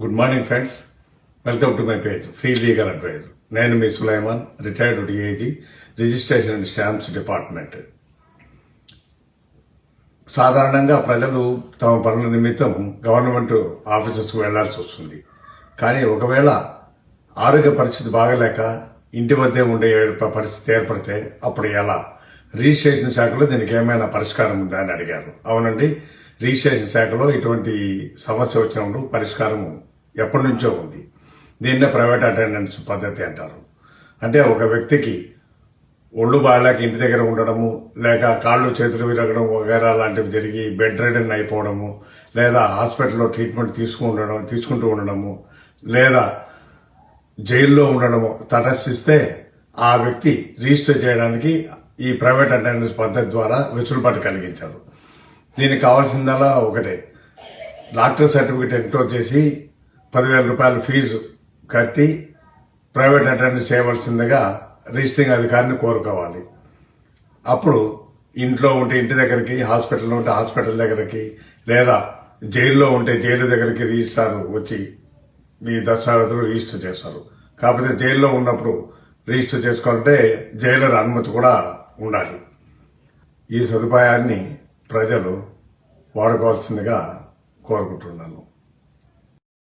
Good morning friends, welcome to my page free legal advice. నేను మీ Sulaiman, retired DIG, registration and stamps department. సాధారణంగా ప్రజలు తమ పనుల నిమిత్తం గవర్నమెంట్ ఆఫీసెస్కు వెళ్లాల్సి వస్తుంది. కానీ ఒకవేళ ఆరోగ్య పరిస్థితి బాగలేక ఇంటి వద్దే ఉండే పరిస్థితి ఏర్పడితే అప్పుడు ఎలా? రిజిస్ట్రేషన్ శాఖలో దీనికి ఏమైనా పరిష్కారం ఉందా అని అడిగారు. అవునండి, రిజిస్ట్రేషన్ శాఖలో ఇటువంటి సమస్య వచ్చినప్పుడు పరిష్కారం ఎప్పటి నుంచో ఉంది. దీన్నే ప్రైవేట్ అటెండెన్స్ పద్ధతి అంటారు. అంటే ఒక వ్యక్తికి ఒళ్ళు బాగాలేక ఇంటి దగ్గర ఉండడము, లేక కాళ్ళు చేతులు విరగడం వగైరా లాంటివి జరిగి బెడ్ రెడెన్ అయిపోవడము, లేదా హాస్పిటల్లో ట్రీట్మెంట్ తీసుకుంటూ ఉండడము, లేదా జైల్లో ఉండడము తటస్థిస్తే ఆ వ్యక్తి రిజిస్టర్ చేయడానికి ఈ ప్రైవేట్ అటెండెన్స్ పద్ధతి ద్వారా వెసులుబాటు కలిగించారు. దీనికి కావాల్సిందల్లా ఒకటే, డాక్టర్ సర్టిఫికేట్ ఎంటర్ చేసి 10,000 రూపాయల ఫీజు కట్టి ప్రైవేట్ అటెండెన్స్ చేయవలసిందిగా రిజిస్టరింగ్ అధికారిని కోరుకోవాలి. అప్పుడు ఇంట్లో ఉంటే ఇంటి దగ్గరికి, హాస్పిటల్లో ఉంటే హాస్పిటల్ దగ్గరికి, లేదా జైల్లో ఉంటే జైలు దగ్గరికి రిజిస్ట్రార్ వచ్చి మీ దస్తావేజులు రిజిస్టర్ చేస్తారు. కాకపోతే జైల్లో ఉన్నప్పుడు రిజిస్టర్ చేసుకోవాలంటే జైలర్ అనుమతి కూడా ఉండాలి. ఈ సదుపాయాన్ని ప్రజలు వాడుకోవాల్సిందిగా కోరుకుంటున్నాను.